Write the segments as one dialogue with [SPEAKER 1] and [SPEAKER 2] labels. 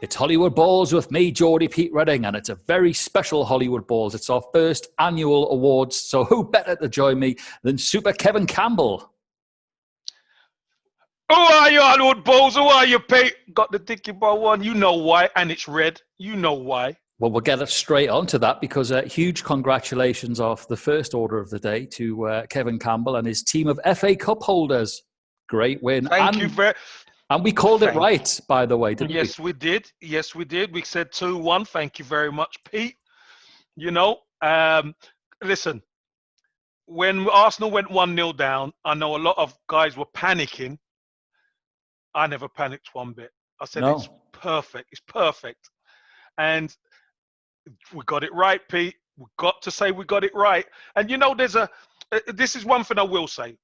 [SPEAKER 1] It's Hollywood Balls with me, Geordie Pete Redding, and it's a very special Hollywood Balls. It's our first annual awards, so who better to join me than Super Kevin Campbell?
[SPEAKER 2] Who are you, Hollywood Balls? Who are you, Pete? Got the Dicky Ball one. You know why, and it's red. You know why.
[SPEAKER 1] Well, we'll get straight onto that because huge congratulations off the first order of the day to Kevin Campbell and his team of FA Cup holders. Great win.
[SPEAKER 2] Thank you very
[SPEAKER 1] And we called it right, by the way, didn't we?
[SPEAKER 2] Yes, we did. Yes, we did. We said 2-1. Thank you very much, Pete. You know, listen, when Arsenal went 1-0 down, I know a lot of guys were panicking. I never panicked one bit. I said,
[SPEAKER 1] No.
[SPEAKER 2] It's perfect. It's perfect. And we got it right, Pete. We've got to say we got it right. And, you know, this is one thing I will say.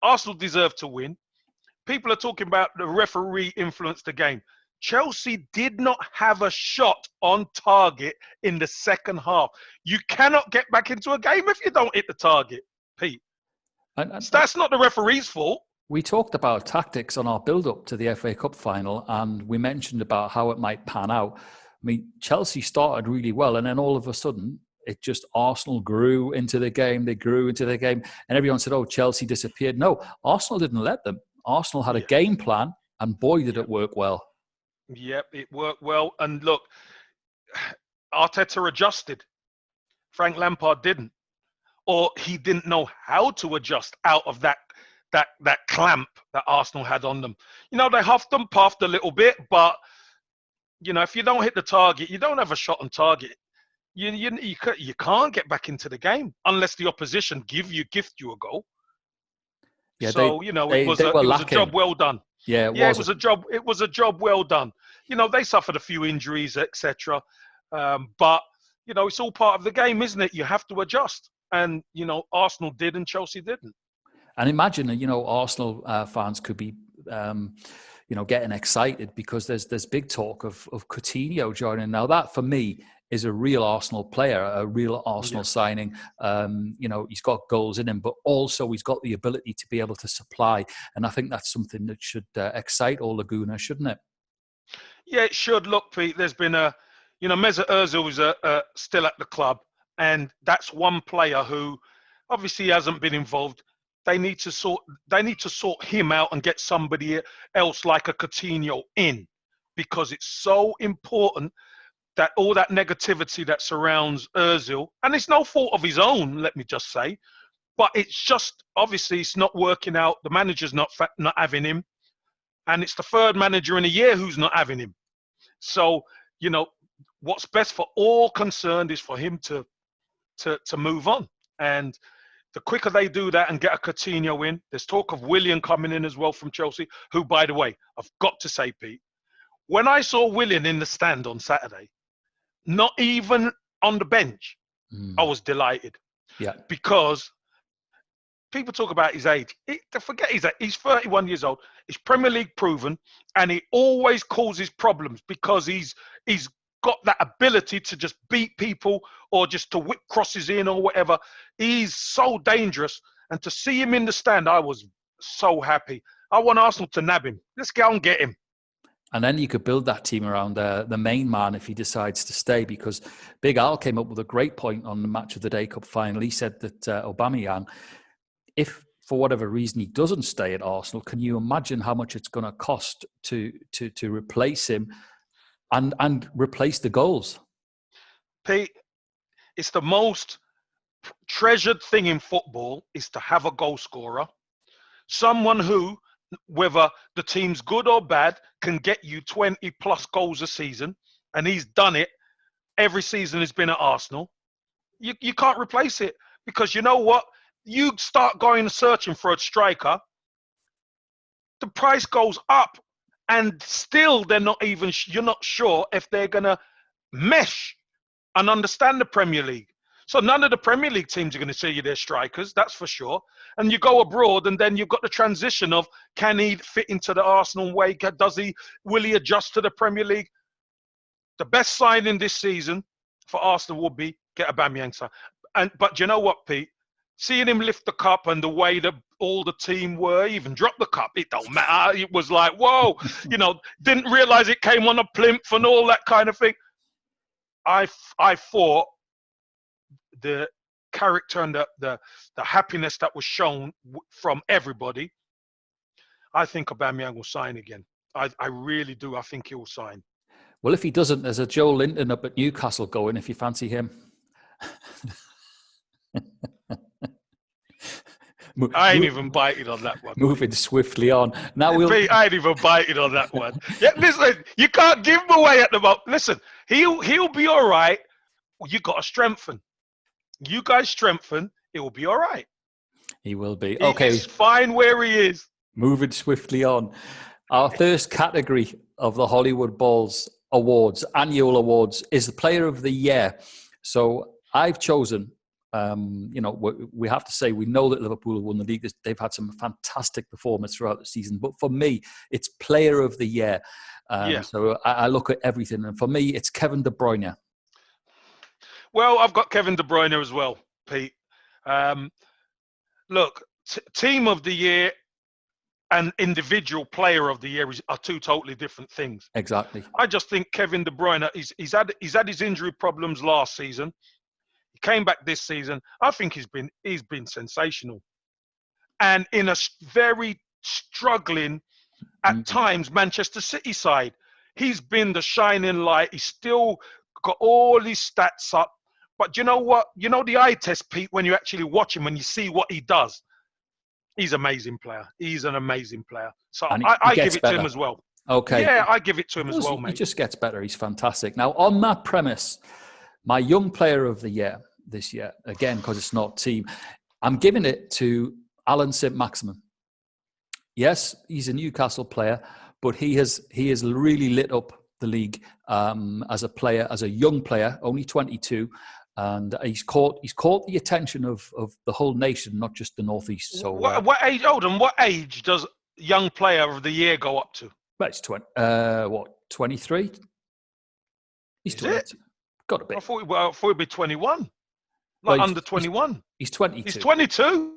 [SPEAKER 2] Arsenal deserve to win. People are talking about the referee influenced the game. Chelsea did not have a shot on target in the second half. You cannot get back into a game if you don't hit the target, Pete. That's not the referee's fault.
[SPEAKER 1] We talked about tactics on our build-up to the FA Cup final, and we mentioned about how it might pan out. I mean, Chelsea started really well, and then all of a sudden, Arsenal grew into the game. They grew into the game, and everyone said, oh, Chelsea disappeared. No, Arsenal didn't let them. Arsenal had a game plan, and boy, did it work well.
[SPEAKER 2] Yep, it worked well. And look, Arteta adjusted. Frank Lampard didn't. Or he didn't know how to adjust out of that clamp that Arsenal had on them. You know, they huffed and puffed a little bit, but, you know, if you don't hit the target, you don't have a shot on target. You can't get back into the game unless the opposition gift you a goal.
[SPEAKER 1] Yeah,
[SPEAKER 2] so it was a job well done.
[SPEAKER 1] Yeah,
[SPEAKER 2] it was a job. It was a job well done. You know, they suffered a few injuries, etc. But you know, it's all part of the game, isn't it? You have to adjust, and you know, Arsenal did, and Chelsea didn't.
[SPEAKER 1] And imagine, you know, Arsenal fans could be, getting excited because there's big talk of Coutinho joining. Now, that for me is a real Arsenal player, a real Arsenal signing. He's got goals in him, but also he's got the ability to be able to supply. And I think that's something that should excite all Laguna, shouldn't it?
[SPEAKER 2] Yeah, it should. Look, Pete, there's been Mesut Ozil is still at the club, and that's one player who obviously hasn't been involved. They need to sort him out and get somebody else like a Coutinho in, because it's so important that all that negativity that surrounds Ozil, and it's no fault of his own, let me just say, but it's just, obviously, it's not working out. The manager's not having him, and it's the third manager in a year who's not having him. So, you know, what's best for all concerned is for him to move on. And the quicker they do that and get a Coutinho in, there's talk of Willian coming in as well from Chelsea, who, by the way, I've got to say, Pete, when I saw Willian in the stand on Saturday, not even on the bench, I was delighted.
[SPEAKER 1] Yeah.
[SPEAKER 2] Because people talk about his age. Forget his age. He's 31 years old. He's Premier League proven, and he always causes problems because he's got that ability to just beat people or just to whip crosses in or whatever. He's so dangerous. And to see him in the stand, I was so happy. I want Arsenal to nab him. Let's go and get him.
[SPEAKER 1] And then you could build that team around the main man if he decides to stay, because Big Al came up with a great point on the Match of the Day Cup final. He said that Aubameyang, if for whatever reason he doesn't stay at Arsenal, can you imagine how much it's going to cost to replace him and replace the goals?
[SPEAKER 2] Pete, it's the most treasured thing in football is to have a goal scorer, someone who, whether the team's good or bad, can get you 20 plus goals a season, and he's done it every season he's been at Arsenal. You can't replace it, because you know what? You start going searching for a striker, the price goes up, and still you're not sure if they're going to mesh and understand the Premier League. So none of the Premier League teams are going to see you their strikers, that's for sure. And you go abroad, and then you've got the transition of, can he fit into the Arsenal way? Will he adjust to the Premier League? The best signing this season for Arsenal would be get Aubameyang. But you know what, Pete? Seeing him lift the cup and the way that all the team were, even dropped the cup. It don't matter. It was like, whoa, didn't realize it came on a plinth and all that kind of thing. I thought the character and the happiness that was shown from everybody, I think Aubameyang will sign again. I really do. I think he'll sign.
[SPEAKER 1] Well, if he doesn't, there's a Joe Linton up at Newcastle going, if you fancy him.
[SPEAKER 2] I ain't even biting on that one.
[SPEAKER 1] Moving swiftly on. Now
[SPEAKER 2] I ain't even biting on that one. Yeah, listen, you can't give him away at the moment. Listen, he'll be all right. You got to strengthen. You guys strengthen, it will be all right.
[SPEAKER 1] He will be.
[SPEAKER 2] Okay. He's fine where he is.
[SPEAKER 1] Moving swiftly on. Our first category of the Hollywood Bowls awards, annual awards, is the Player of the Year. So I've chosen, we have to say, we know that Liverpool have won the league. They've had some fantastic performance throughout the season. But for me, it's Player of the Year. So I look at everything. And for me, it's Kevin De Bruyne.
[SPEAKER 2] Well, I've got Kevin De Bruyne as well, Pete. Look, Team of the Year and individual Player of the Year are two totally different things.
[SPEAKER 1] Exactly.
[SPEAKER 2] I just think Kevin De Bruyne, he's had his injury problems last season. He came back this season. I think he's been sensational. And in a very struggling, at times, Manchester City side, he's been the shining light. He's still got all his stats up. But you know what? You know the eye test, Pete, when you actually watch him, when you see what he does. He's an amazing player. He's an amazing player. So I give it to him as well.
[SPEAKER 1] Okay.
[SPEAKER 2] Yeah, I give it to him as well, mate.
[SPEAKER 1] He just gets better. He's fantastic. Now, on that premise, my young Player of the Year this year, again, because it's not team, I'm giving it to Alan St-Maximin. Yes, he's a Newcastle player, but he has really lit up the league as a player, as a young player, only 22. And he's caught the attention of the whole nation, not just the Northeast. So
[SPEAKER 2] what age? Odin, what age does young Player of the Year go up to?
[SPEAKER 1] Well, it's 23? He's 20. Got to be.
[SPEAKER 2] I thought he'd be 21. Like under 21.
[SPEAKER 1] He's 22.
[SPEAKER 2] He's 22.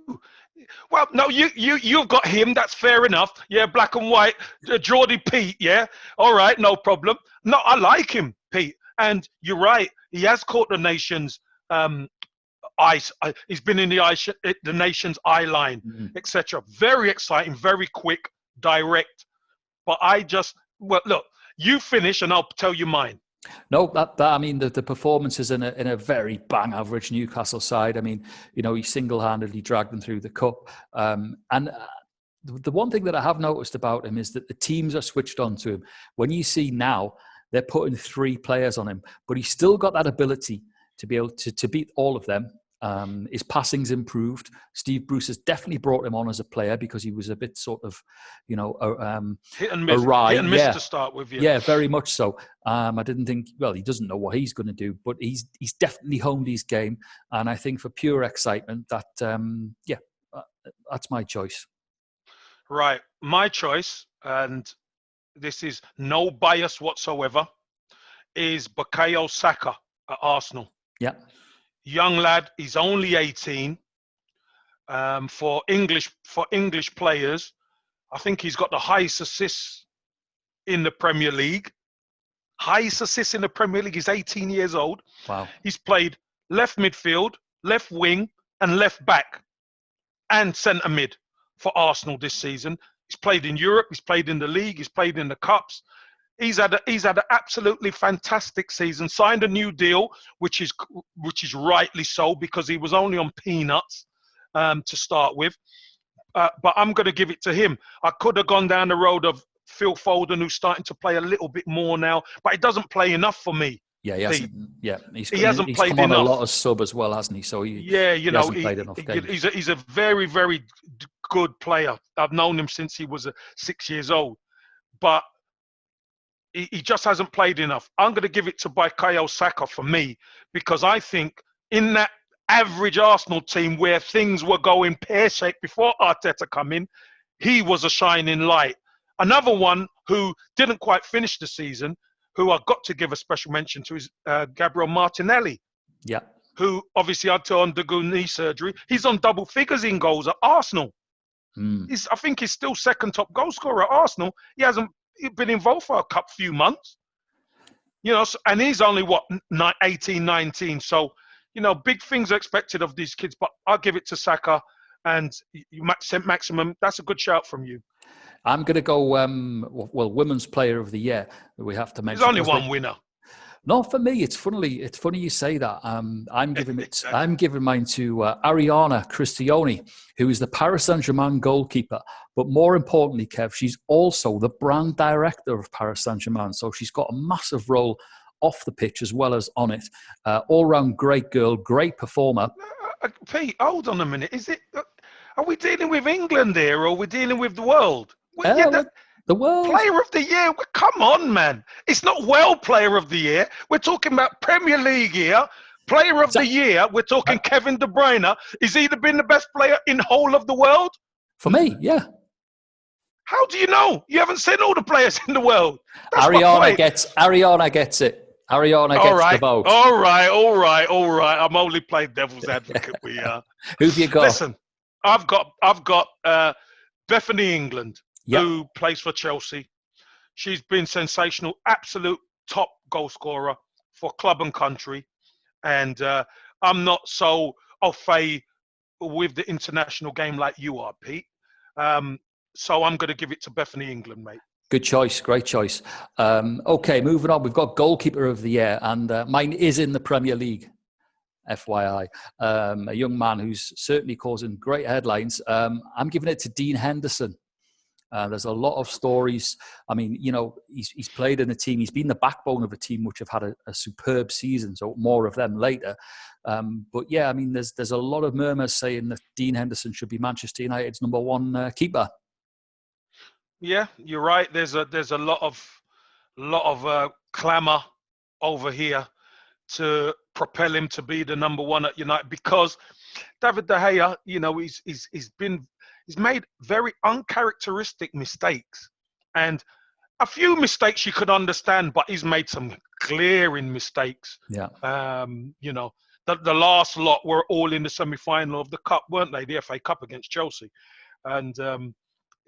[SPEAKER 2] Well, no, you've got him. That's fair enough. Yeah, black and white. Geordie Pete, yeah. All right, no problem. No, I like him, Pete. And you're right. He has caught the nation's eyes. He's been in the nation's eye line, etc. Very exciting, very quick, direct. But look, you finish and I'll tell you mine.
[SPEAKER 1] No, I mean the performances in a very bang average Newcastle side. I mean, he single-handedly dragged them through the cup. And the one thing that I have noticed about him is that the teams are switched on to him. When you see now, they're putting 3 players on him, but he's still got that ability to be able to beat all of them. His passing's improved. Steve Bruce has definitely brought him on as a player because he was a bit sort of,
[SPEAKER 2] hit and miss,
[SPEAKER 1] awry.
[SPEAKER 2] Hit and miss to start with.
[SPEAKER 1] Yeah, very much so. I didn't think. Well, he doesn't know what he's going to do, but he's definitely honed his game. And I think for pure excitement, that's my choice.
[SPEAKER 2] Right, my choice, and this is no bias whatsoever, is Bukayo Saka at Arsenal.
[SPEAKER 1] Yeah.
[SPEAKER 2] Young lad, he's only 18. For English players, I think he's got the highest assists in the Premier League. Highest assists in the Premier League. He's 18 years old.
[SPEAKER 1] Wow.
[SPEAKER 2] He's played left midfield, left wing, and left back, and centre mid for Arsenal this season. He's played in Europe. He's played in the league. He's played in the cups. He's had an absolutely fantastic season. Signed a new deal, which is rightly so because he was only on peanuts to start with. But I'm going to give it to him. I could have gone down the road of Phil Foden, who's starting to play a little bit more now, but he doesn't play enough for me.
[SPEAKER 1] Yeah, he hasn't. Yeah,
[SPEAKER 2] he hasn't played
[SPEAKER 1] come on
[SPEAKER 2] enough.
[SPEAKER 1] A lot of sub as well, hasn't he? So he hasn't played enough games.
[SPEAKER 2] He's a very, very good player. I've known him since he was 6 years old, but he just hasn't played enough. I'm going to give it to Bukayo Saka for me because I think in that average Arsenal team where things were going pear-shaped before Arteta come in, he was a shining light. Another one who didn't quite finish the season, who I've got to give a special mention to, is Gabriel Martinelli.
[SPEAKER 1] Yeah.
[SPEAKER 2] Who obviously had to undergo knee surgery. He's on double figures in goals at Arsenal. I think he's still second top goal scorer at Arsenal. He hasn't been involved for a few months. And he's only, 18, 19. So, big things are expected of these kids. But I'll give it to Saka and Maximum. That's a good shout from you.
[SPEAKER 1] I'm going to go, Women's Player of the Year. We have to mention.
[SPEAKER 2] There's only one winner.
[SPEAKER 1] No, for me, it's funny you say that. I'm giving mine to Ariana Cristioni, who is the Paris Saint-Germain goalkeeper. But more importantly, Kev, she's also the brand director of Paris Saint-Germain. So she's got a massive role off the pitch as well as on it. All-round great girl, great performer.
[SPEAKER 2] Pete, hold on a minute. Are we dealing with England here, or are we dealing with the world?
[SPEAKER 1] The world.
[SPEAKER 2] Player of the Year. Come on, man. It's not World Player of the Year. We're talking about Premier League here. Player of the Year. We're talking Kevin De Bruyne. Is he been the best player in the whole of the world?
[SPEAKER 1] For me, yeah.
[SPEAKER 2] How do you know? You haven't seen all the players in the world.
[SPEAKER 1] Ariana gets it. Ariana gets the vote.
[SPEAKER 2] All right. I'm only playing devil's advocate.
[SPEAKER 1] Who've you got?
[SPEAKER 2] Listen, I've got Bethany England.
[SPEAKER 1] Yep.
[SPEAKER 2] Who plays for Chelsea. She's been sensational, absolute top goal scorer for club and country. And I'm not so au fait with the international game like you are, Pete. So I'm going to give it to Bethany England, mate.
[SPEAKER 1] Good choice. Great choice. Okay, moving on. We've got Goalkeeper of the Year, and mine is in the Premier League. FYI, a young man who's certainly causing great headlines. I'm giving it to Dean Henderson. There's a lot of stories. I mean, he's played in a team. He's been the backbone of a team which have had a superb season. So more of them later. But yeah, I mean, there's a lot of murmurs saying that Dean Henderson should be Manchester United's number one keeper.
[SPEAKER 2] Yeah, you're right. There's a lot of clamour over here to propel him to be the number one at United, because David De Gea, he's made very uncharacteristic mistakes, and a few mistakes you could understand, but he's made some glaring mistakes.
[SPEAKER 1] Yeah.
[SPEAKER 2] The last lot were all in the semi-final of the cup, weren't they? The FA Cup against Chelsea, and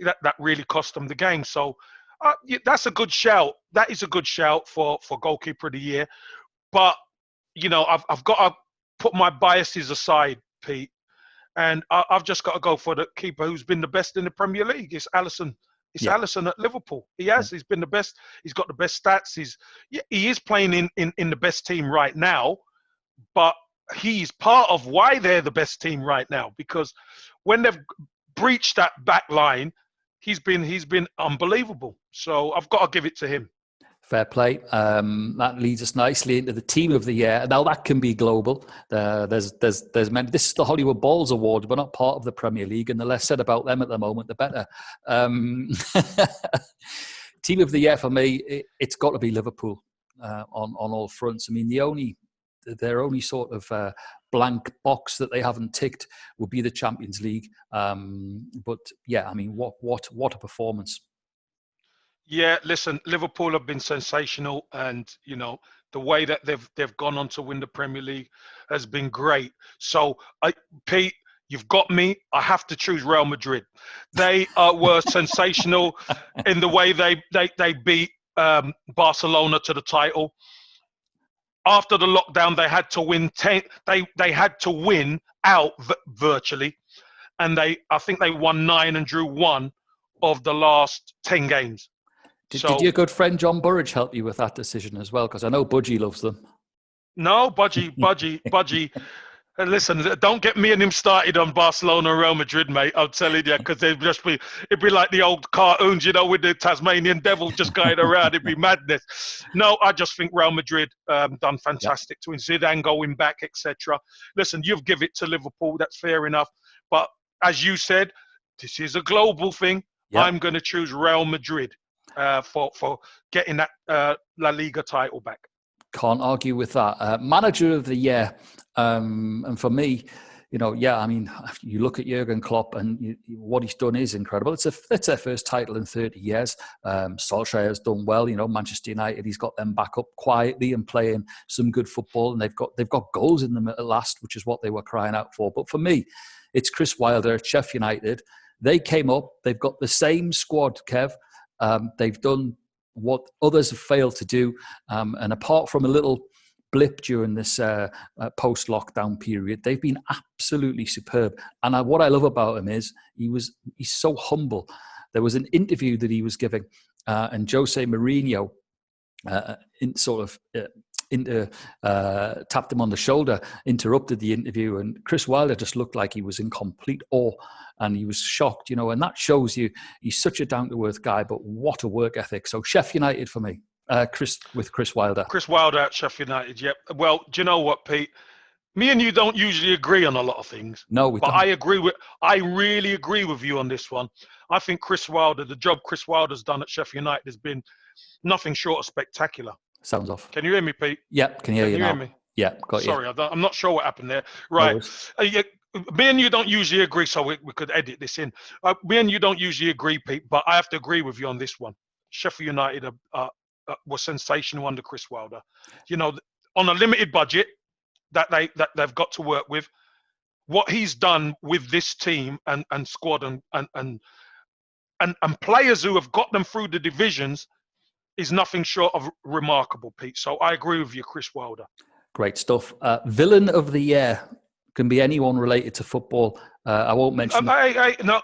[SPEAKER 2] that really cost them the game. So that's a good shout. That is a good shout for Goalkeeper of the Year. But I've got to put my biases aside, Pete. And I've just got to go for the keeper who's been the best in the Premier League. It's Alisson. Alisson at Liverpool. He has. He's been the best. He's got the best stats. He is playing in the best team right now, but he's part of why they're the best team right now. Because when they've breached that back line, he's been unbelievable. So I've got to give it to him.
[SPEAKER 1] Fair play. That leads us nicely into the Team of the Year. Now that can be global. There's many. This is the Hollywood Balls Award. We're not part of the Premier League, and the less said about them at the moment, the better. Team of the Year for me, it's got to be Liverpool on all fronts. I mean, their only sort of blank box that they haven't ticked would be the Champions League. But yeah, I mean, what a performance.
[SPEAKER 2] Yeah, listen, Liverpool have been sensational, and the way that they've gone on to win the Premier League has been great. So, Pete, you've got me. I have to choose Real Madrid. They were sensational in the way they beat Barcelona to the title. After the lockdown, they had to win 10. They had to win out virtually, and I think they won 9 and drew 1 of the last 10 games.
[SPEAKER 1] Did your good friend John Burridge help you with that decision as well? Because I know Budgie loves them.
[SPEAKER 2] No, Budgie. Listen, don't get me and him started on Barcelona and Real Madrid, mate. I'm telling you, because it'd be like the old cartoons, with the Tasmanian devil just going around. It'd be madness. No, I just think Real Madrid done fantastic to win. Zidane going back, etc. Listen, you've given it to Liverpool. That's fair enough. But as you said, this is a global thing. Yep. I'm going to choose Real Madrid. For getting that La Liga title back.
[SPEAKER 1] Can't argue with that. Manager of the Year, and for me, I mean, you look at Jurgen Klopp and what he's done is incredible. It's their first title in 30 years. Solskjaer has done well. Manchester United, he's got them back up quietly and playing some good football, and they've got goals in them at last, which is what they were crying out for. But for me, it's Chris Wilder at Sheffield United. They came up. They've got the same squad, Kev. They've done what others have failed to do. And apart from a little blip during this post-lockdown period, they've been absolutely superb. And what I love about him is he's so humble. There was an interview that he was giving, and Jose Mourinho tapped him on the shoulder, interrupted the interview, and Chris Wilder just looked like he was in complete awe, and he was shocked, and that shows you he's such a down-to-earth guy, but what a work ethic. So Sheffield United for me, Chris Wilder.
[SPEAKER 2] Chris Wilder at Sheffield United, yep. Well, do you know what, Pete? Me and you don't usually agree on a lot of things.
[SPEAKER 1] No, we don't.
[SPEAKER 2] I really agree with you on this one. I think Chris Wilder, the job Chris Wilder's done at Sheffield United has been nothing short of spectacular.
[SPEAKER 1] Sounds off.
[SPEAKER 2] Can you hear me, Pete?
[SPEAKER 1] Yeah, can you hear me? Yeah, got you.
[SPEAKER 2] Sorry, I'm not sure what happened there. Right. Me and you don't usually agree, so we could edit this in. Me and you don't usually agree, Pete, but I have to agree with you on this one. Sheffield United were sensational under Chris Wilder. On a limited budget that they've got to work with, what he's done with this team and squad and players who have got them through the divisions is nothing short of remarkable, Pete. So I agree with you, Chris Wilder.
[SPEAKER 1] Great stuff. Villain of the year can be anyone related to football. I won't mention.
[SPEAKER 2] No,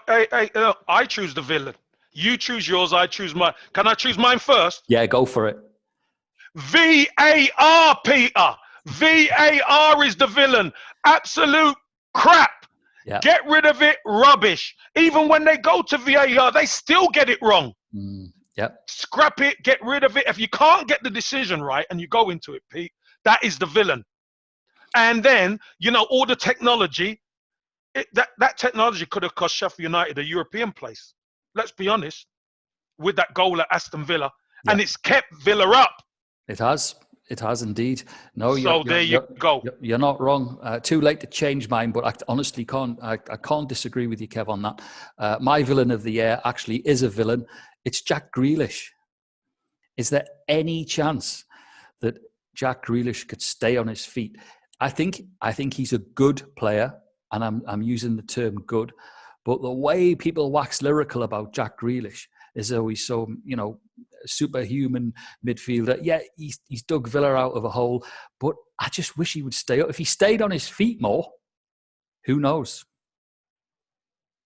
[SPEAKER 2] I choose the villain. You choose yours. I choose mine. Can I choose mine first?
[SPEAKER 1] Yeah, go for it.
[SPEAKER 2] VAR, Peter. VAR is the villain. Absolute crap.
[SPEAKER 1] Yeah.
[SPEAKER 2] Get rid of it. Rubbish. Even when they go to VAR, they still get it wrong.
[SPEAKER 1] Yep.
[SPEAKER 2] Scrap it. Get rid of it. If you can't get the decision right and you go into it, Pete, that is the villain. And then, all the technology, that technology could have cost Sheffield United a European place. Let's be honest, with that goal at Aston Villa. Yeah. And it's kept Villa up.
[SPEAKER 1] It has indeed. No,
[SPEAKER 2] so there you go.
[SPEAKER 1] You're not wrong. Too late to change mine, but I honestly can't. I can't disagree with you, Kev, on that. My villain of the year actually is a villain. It's Jack Grealish. Is there any chance that Jack Grealish could stay on his feet? I think he's a good player, and I'm using the term good. But the way people wax lyrical about Jack Grealish is though he's so, superhuman midfielder. Yeah, he's dug Villa out of a hole, but I just wish he would stay up. If he stayed on his feet more, who knows?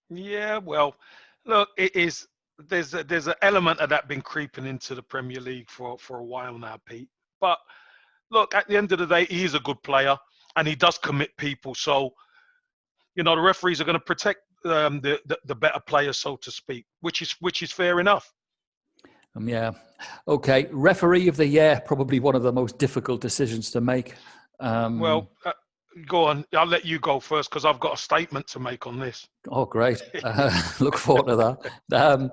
[SPEAKER 2] Yeah, well, look, it is. There's an element of that been creeping into the Premier League for a while now, Pete. But look, at the end of the day, he is a good player and he does commit people. So, the referees are going to protect the better players, so to speak, which is fair enough.
[SPEAKER 1] Yeah. Okay. Referee of the year, probably one of the most difficult decisions to make.
[SPEAKER 2] Go on. I'll let you go first because I've got a statement to make on this.
[SPEAKER 1] Oh, great. Look forward to that.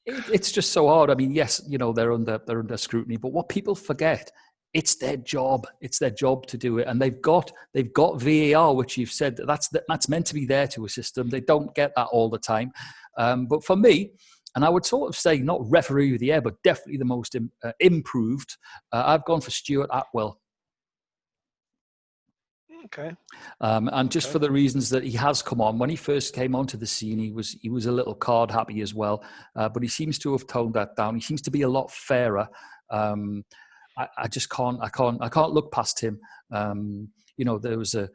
[SPEAKER 1] It's just so hard. I mean, yes, they're under scrutiny, but what people forget, it's their job. It's their job to do it. And they've got VAR, which you've said that's meant to be there to assist them. They don't get that all the time. But for me, and I would sort of say not referee of the year, but definitely the most improved, I've gone for Stuart Atwell.
[SPEAKER 2] Okay.
[SPEAKER 1] And just for the reasons that he has come on. When he first came onto the scene, he was a little card happy as well, but he seems to have toned that down. He seems to be a lot fairer. I just can't look past him. There was a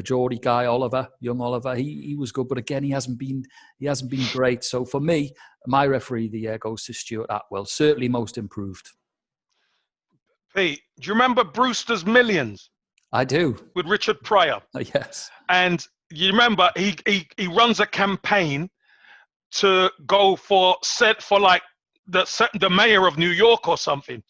[SPEAKER 1] Geordie guy, young Oliver. He was good, but again, he hasn't been great. So for me, my referee of the year goes to Stuart Atwell. Certainly most improved.
[SPEAKER 2] Pete, do you remember Brewster's Millions?
[SPEAKER 1] I do.
[SPEAKER 2] With Richard Pryor.
[SPEAKER 1] Yes.
[SPEAKER 2] And you remember he runs a campaign to go for like the mayor of New York or something.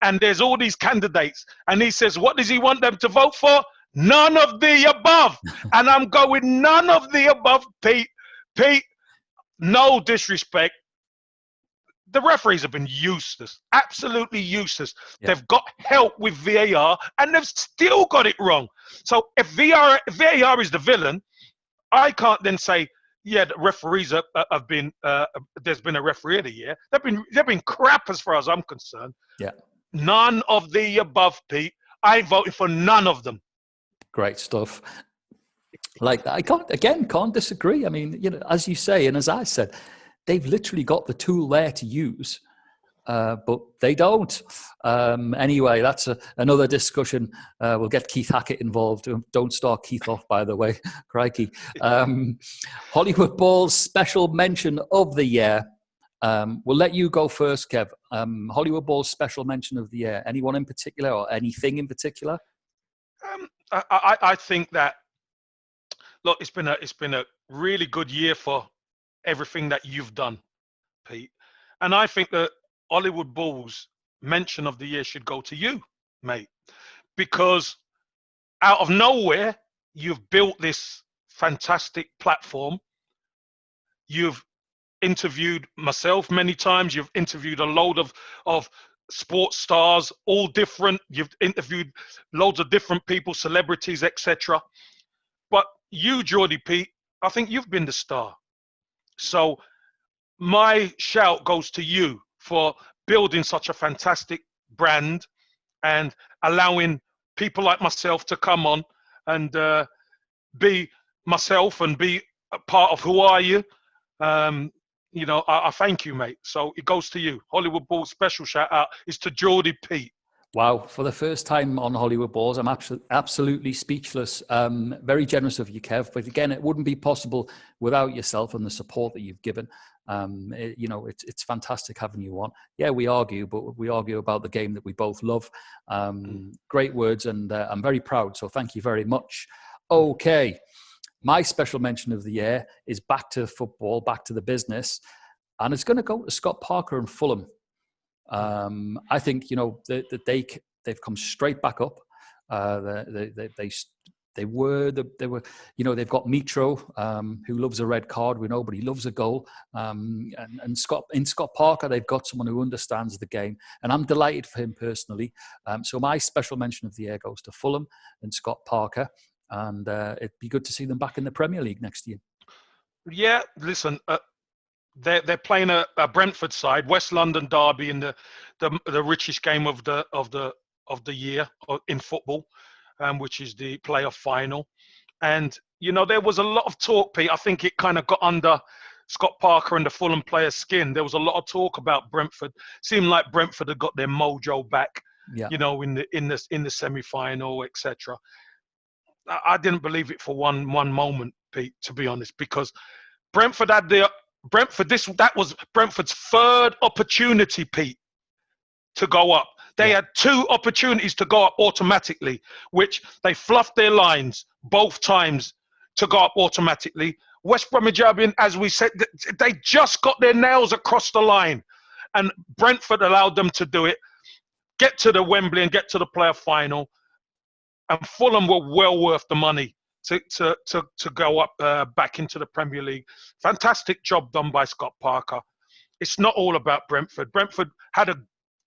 [SPEAKER 2] And there's all these candidates. And he says, what does he want them to vote for? None of the above. And I'm going, none of the above, Pete. Pete, no disrespect. The referees have been useless, absolutely useless. Yeah. They've got help with VAR and they've still got it wrong. So if VAR is the villain, I can't then say, yeah, the referees have been, there's been a referee of the year. They've been crap as far as I'm concerned.
[SPEAKER 1] Yeah.
[SPEAKER 2] None of the above, Pete. I voted for none of them.
[SPEAKER 1] Great stuff. Like, I can't disagree. I mean, as you say, and as I said, they've literally got the tool there to use, but they don't. Anyway, that's another discussion. We'll get Keith Hackett involved. Don't start Keith off, by the way. Crikey. Hollywood Ball's special mention of the year. We'll let you go first, Kev. Hollywood Ball's special mention of the year. Anyone in particular or anything in particular?
[SPEAKER 2] I think that, look, it's been a really good year for everything that you've done, Pete. And I think that Hollywood Ball's mention of the year should go to you, mate, because out of nowhere, you've built this fantastic platform. You've interviewed myself many times. You've interviewed a load of sports stars, all different. You've interviewed loads of different people, celebrities, etc. But you, Geordie Pete, I think you've been the star. So my shout goes to you for building such a fantastic brand and allowing people like myself to come on and be myself and be a part of Who Are You? I thank you, mate. So it goes to you. Hollywood Ball special shout out is to Geordie Pete.
[SPEAKER 1] Wow, for the first time on Hollywood Balls, I'm absolutely speechless. Very generous of you, Kev. But again, it wouldn't be possible without yourself and the support that you've given. It's fantastic having you on. Yeah, we argue, but we argue about the game that we both love. Great words, and I'm very proud. So thank you very much. Okay, my special mention of the year is back to football, back to the business, and it's going to go to Scott Parker and Fulham. I think they've come straight back up. They were they've got Mitro, who loves a red card. We know, but he loves a goal. And Scott Parker, they've got someone who understands the game, and I'm delighted for him personally. So my special mention of the year goes to Fulham and Scott Parker, and it'd be good to see them back in the Premier League next year.
[SPEAKER 2] Yeah, listen. They're playing a Brentford side, West London derby, in the richest game of the year in football, which is the playoff final. And there was a lot of talk, Pete. I think it kind of got under Scott Parker and the Fulham players' skin. There was a lot of talk about Brentford. Seemed like Brentford had got their mojo back. Yeah. In the semi-final, etc. I didn't believe it for one moment, Pete, to be honest, because Brentford had that was Brentford's third opportunity, Pete, to go up. They had two opportunities to go up automatically, which they fluffed their lines both times to go up automatically. West Bromwich Albion, as we said, they just got their nails across the line, and Brentford allowed them to do it, get to the Wembley and get to the playoff final, and Fulham were well worth the money to go up back into the Premier League. Fantastic job done by Scott Parker. It's not all about Brentford. Brentford had a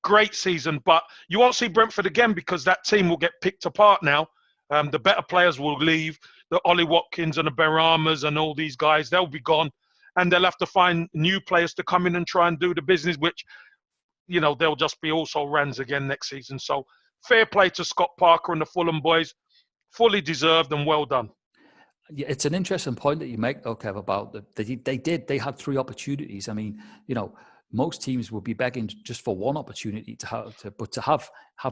[SPEAKER 2] great season, but you won't see Brentford again because that team will get picked apart now. The better players will leave. The Ollie Watkins and the Baramas and all these guys, they'll be gone. And they'll have to find new players to come in and try and do the business, which, they'll just be also Rans again next season. So fair play to Scott Parker and the Fulham boys. Fully deserved and well done.
[SPEAKER 1] Yeah, it's an interesting point that you make, though, Kev, about they had three opportunities. I mean, most teams would be begging just for one opportunity but to have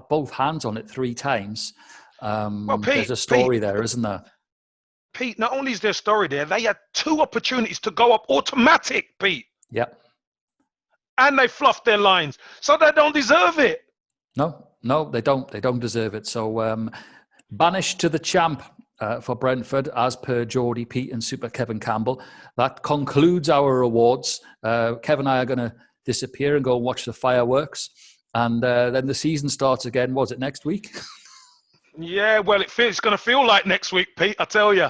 [SPEAKER 1] both hands on it three times. Well, Pete, there's a story there, isn't there?
[SPEAKER 2] Pete, not only is there a story there, they had two opportunities to go up automatic, Pete.
[SPEAKER 1] Yeah.
[SPEAKER 2] And they fluffed their lines, so they don't deserve it.
[SPEAKER 1] No, they don't. They don't deserve it. So banished to the champ for Brentford, as per Geordie Pete and Super Kevin Campbell. That concludes our awards. Kev and I are going to disappear and go and watch the fireworks. And then the season starts again. Was it next week?
[SPEAKER 2] Yeah, well, it's going to feel like next week, Pete, I tell you.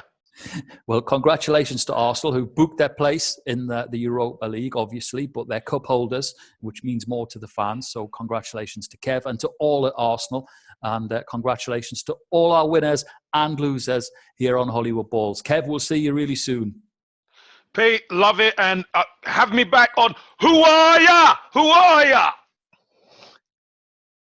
[SPEAKER 1] Well, congratulations to Arsenal, who booked their place in the Europa League, obviously, but they're cup holders, which means more to the fans. So congratulations to Kev and to all at Arsenal. And congratulations to all our winners and losers here on Hollywood Balls. Kev, we'll see you really soon.
[SPEAKER 2] Pete, love it. And have me back on Who Are Ya? Who Are Ya?